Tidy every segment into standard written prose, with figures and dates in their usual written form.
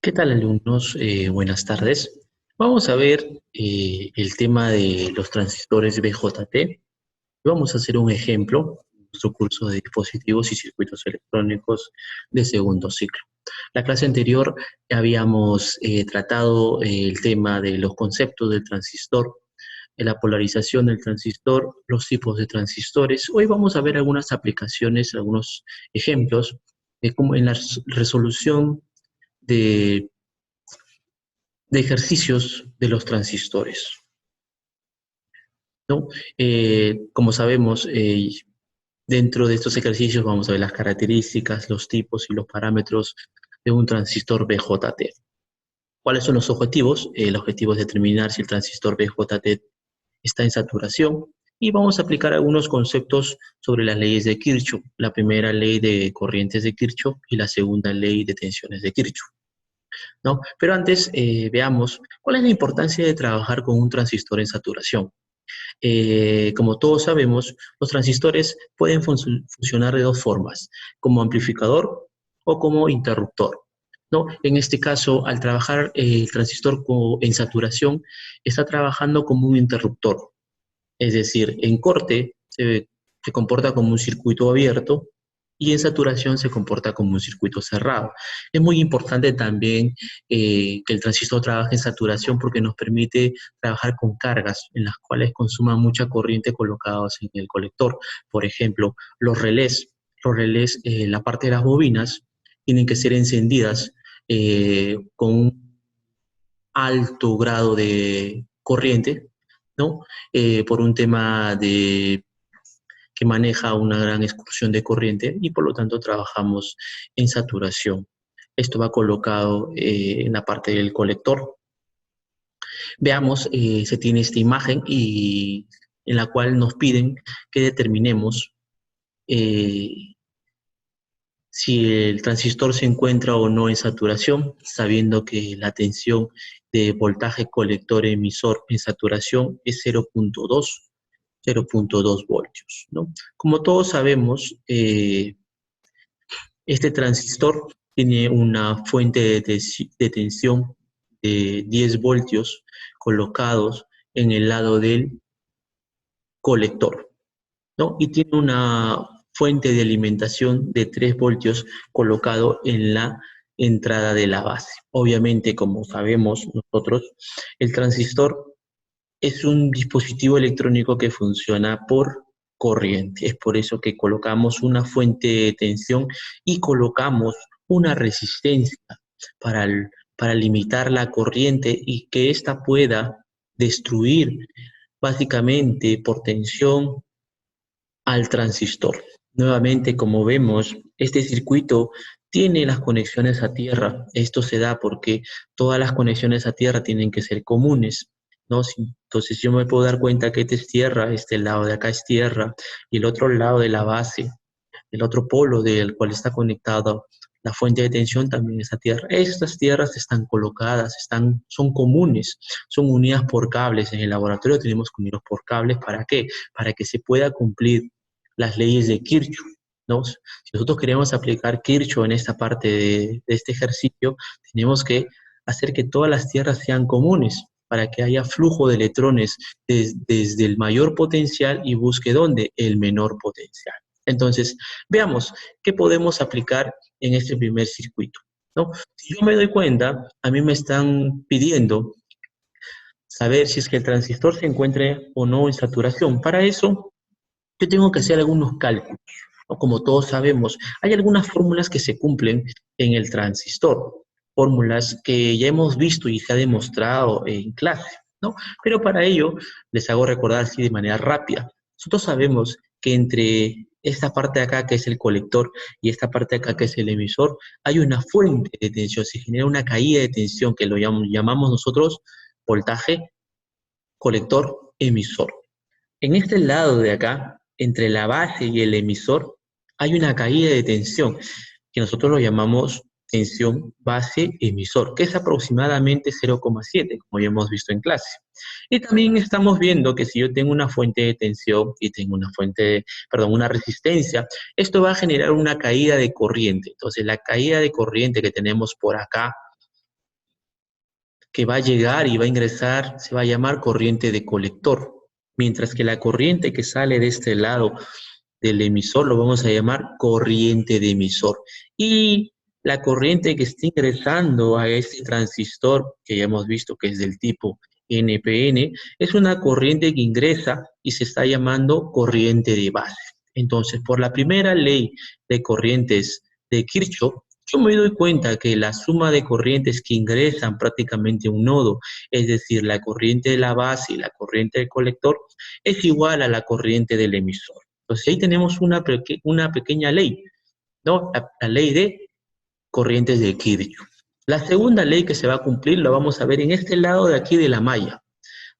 ¿Qué tal, alumnos? Buenas tardes. Vamos a ver el tema de los transistores BJT. Vamos a hacer un ejemplo en nuestro curso de dispositivos y circuitos electrónicos de segundo ciclo. La clase anterior habíamos tratado el tema de los conceptos del transistor, de la polarización del transistor, los tipos de transistores. Hoy vamos a ver algunas aplicaciones, algunos ejemplos de cómo en la resolución de ejercicios de los transistores, ¿no? Como sabemos, dentro de estos ejercicios vamos a ver las características, los tipos y los parámetros de un transistor BJT. ¿Cuáles son los objetivos? El objetivo es determinar si el transistor BJT está en saturación y vamos a aplicar algunos conceptos sobre las leyes de Kirchhoff, la primera ley de corrientes de Kirchhoff y la segunda ley de tensiones de Kirchhoff, ¿no? Pero antes veamos cuál es la importancia de trabajar con un transistor en saturación. Como todos sabemos, los transistores pueden funcionar de dos formas, como amplificador o como interruptor, ¿no? En este caso, al trabajar el transistor en saturación, está trabajando como un interruptor, es decir, en corte se comporta como un circuito abierto y en saturación se comporta como un circuito cerrado. Es muy importante también que el transistor trabaje en saturación porque nos permite trabajar con cargas en las cuales consuma mucha corriente colocadas en el colector. Por ejemplo, la parte de las bobinas, tienen que ser encendidas con un alto grado de corriente, ¿no? Por un tema que maneja una gran excursión de corriente y por lo tanto trabajamos en saturación. Esto va colocado en la parte del colector. Veamos, se tiene esta imagen y en la cual nos piden que determinemos eh, si el transistor se encuentra o no en saturación, sabiendo que la tensión de voltaje colector emisor en saturación es 0.2 voltios, ¿no? Como todos sabemos, este transistor tiene una fuente de tensión de 10 voltios colocados en el lado del colector, ¿no? Y tiene una fuente de alimentación de 3 voltios colocado en la entrada de la base. Obviamente, como sabemos nosotros, el transistor es un dispositivo electrónico que funciona por corriente. Es por eso que colocamos una fuente de tensión y colocamos una resistencia para, para limitar la corriente y que ésta pueda destruir básicamente por tensión al transistor. Nuevamente, como vemos, este circuito tiene las conexiones a tierra. Esto se da porque todas las conexiones a tierra tienen que ser comunes, ¿no? Entonces yo me puedo dar cuenta que este es tierra, este lado de acá es tierra, y el otro lado de la base, el otro polo del cual está conectado la fuente de tensión también es a tierra. Estas tierras están colocadas, son comunes, son unidas por cables. En el laboratorio tenemos que unirlos por cables. ¿Para qué? Para que se pueda cumplir las leyes de Kirchhoff, ¿no? Si nosotros queremos aplicar Kirchhoff en esta parte de este ejercicio, tenemos que hacer que todas las tierras sean comunes para que haya flujo de electrones desde el mayor potencial y busque dónde el menor potencial. Entonces, veamos qué podemos aplicar en este primer circuito, ¿no? Si yo me doy cuenta, a mí me están pidiendo saber si es que el transistor se encuentra o no en saturación. Para eso, yo tengo que hacer algunos cálculos, ¿no? Como todos sabemos, hay algunas fórmulas que se cumplen en el transistor, fórmulas que ya hemos visto y se ha demostrado en clase, ¿no? Pero para ello, les hago recordar así de manera rápida. Nosotros sabemos que entre esta parte de acá, que es el colector, y esta parte de acá, que es el emisor, hay una fuente de tensión, se genera una caída de tensión que lo llamamos nosotros voltaje colector-emisor. En este lado de acá, entre la base y el emisor, hay una caída de tensión, que nosotros lo llamamos tensión base-emisor, que es aproximadamente 0,7, como ya hemos visto en clase. Y también estamos viendo que si yo tengo una fuente de tensión y tengo una resistencia, esto va a generar una caída de corriente. Entonces, la caída de corriente que tenemos por acá que va a llegar y va a ingresar se va a llamar corriente de colector, mientras que la corriente que sale de este lado del emisor lo vamos a llamar corriente de emisor. Y la corriente que está ingresando a este transistor, que ya hemos visto que es del tipo NPN, es una corriente que ingresa y se está llamando corriente de base. Entonces, por la primera ley de corrientes de Kirchhoff, yo me doy cuenta que la suma de corrientes que ingresan prácticamente a un nodo, es decir, la corriente de la base y la corriente del colector, es igual a la corriente del emisor. Entonces ahí tenemos una pequeña ley, ¿no? La ley de corrientes de Kirchhoff. La segunda ley que se va a cumplir la vamos a ver en este lado de aquí de la malla,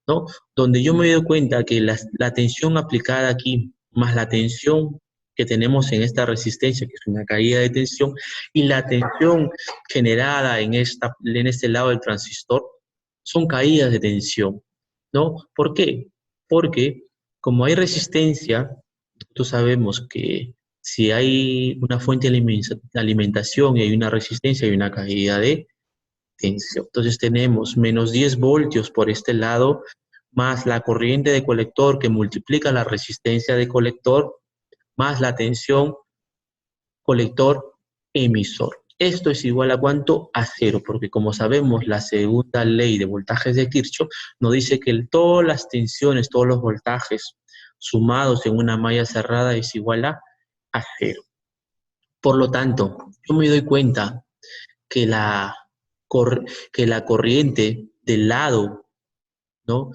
¿no? Donde yo me doy cuenta que la tensión aplicada aquí, más la tensión que tenemos en esta resistencia, que es una caída de tensión, y la tensión generada en este lado del transistor, son caídas de tensión, ¿no? ¿Por qué? Porque como hay resistencia, nosotros sabemos que si hay una fuente de alimentación y hay una resistencia, hay una caída de tensión. Entonces tenemos menos 10 voltios por este lado, más la corriente de colector que multiplica la resistencia de colector, más la tensión colector emisor. Esto es igual a ¿cuánto? A cero, porque como sabemos, la segunda ley de voltajes de Kirchhoff nos dice que todas las tensiones, todos los voltajes sumados en una malla cerrada es igual a cero. Por lo tanto, yo me doy cuenta que que la corriente del lado, ¿no?,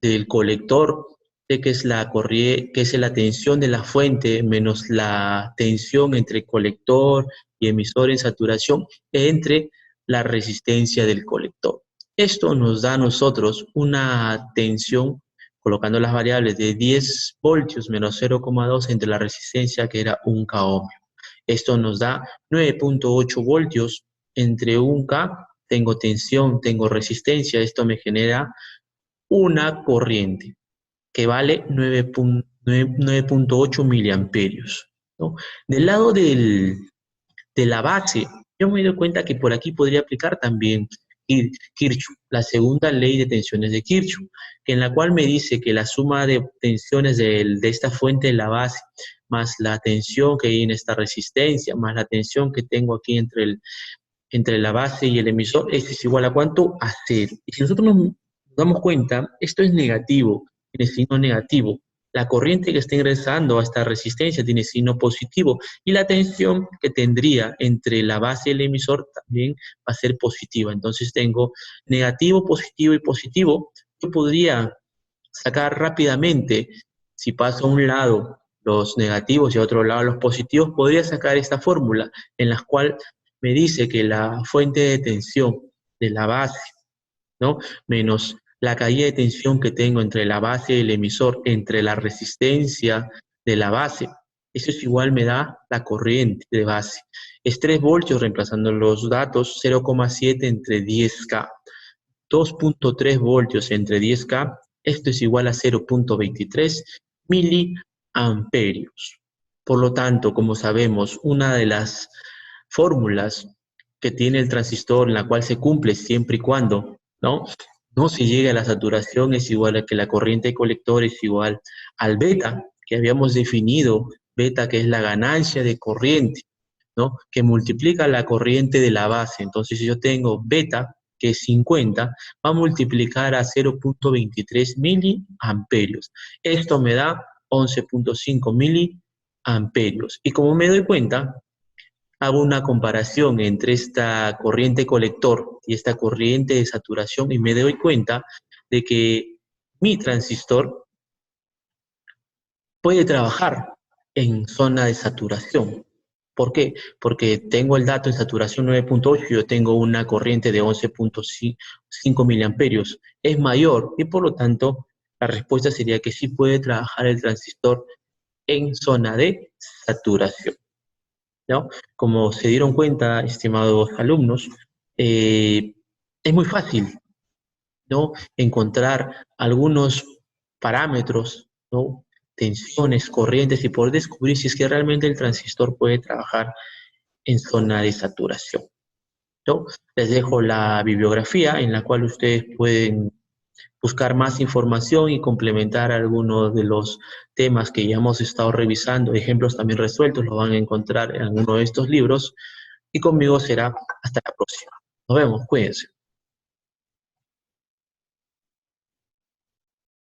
del colector, que es que es la tensión de la fuente menos la tensión entre colector y emisor en saturación entre la resistencia del colector. Esto nos da a nosotros una tensión, colocando las variables de 10 voltios menos 0,2 entre la resistencia, que era 1 K ohmio. Esto nos da 9.8 voltios entre 1 K, tengo tensión, tengo resistencia, esto me genera una corriente que vale 9.8 miliamperios, ¿no? Del lado de la base, yo me doy cuenta que por aquí podría aplicar también Kirchhoff, la segunda ley de tensiones de Kirchhoff, en la cual me dice que la suma de tensiones de esta fuente de la base, más la tensión que hay en esta resistencia, más la tensión que tengo aquí entre la base y el emisor, esto es igual a ¿cuánto? A cero. Y si nosotros nos damos cuenta, esto es negativo, tiene signo negativo. La corriente que está ingresando a esta resistencia tiene signo positivo y la tensión que tendría entre la base y el emisor también va a ser positiva. Entonces tengo negativo, positivo y positivo. Yo podría sacar rápidamente, si paso a un lado los negativos y a otro lado los positivos, podría sacar esta fórmula en la cual me dice que la fuente de tensión de la base, ¿no?, menos la caída de tensión que tengo entre la base y el emisor, entre la resistencia de la base, eso es igual, me da la corriente de base. Es 3 voltios, reemplazando los datos, 0,7 entre 10K. 2.3 voltios entre 10K, esto es igual a 0.23 miliamperios. Por lo tanto, como sabemos, una de las fórmulas que tiene el transistor, en la cual se cumple siempre y cuando no se llegue a la saturación, es igual a que la corriente de colector es igual al beta, que habíamos definido, beta que es la ganancia de corriente, ¿no?, que multiplica la corriente de la base. Entonces, si yo tengo beta, que es 50, va a multiplicar a 0.23 miliamperios. Esto me da 11.5 miliamperios. Y como me doy cuenta, hago una comparación entre esta corriente colector y esta corriente de saturación y me doy cuenta de que mi transistor puede trabajar en zona de saturación. ¿Por qué? Porque tengo el dato en saturación 9.8 y yo tengo una corriente de 11.5 miliamperios. Es mayor y por lo tanto la respuesta sería que sí puede trabajar el transistor en zona de saturación, ¿no? Como se dieron cuenta, estimados alumnos, es muy fácil, ¿no?, encontrar algunos parámetros, ¿no?, tensiones, corrientes, y poder descubrir si es que realmente el transistor puede trabajar en zona de saturación. ¿no? Les dejo la bibliografía en la cual ustedes pueden buscar más información y complementar algunos de los temas que ya hemos estado revisando. Ejemplos también resueltos los van a encontrar en alguno de estos libros. Y conmigo será hasta la próxima. Nos vemos, cuídense.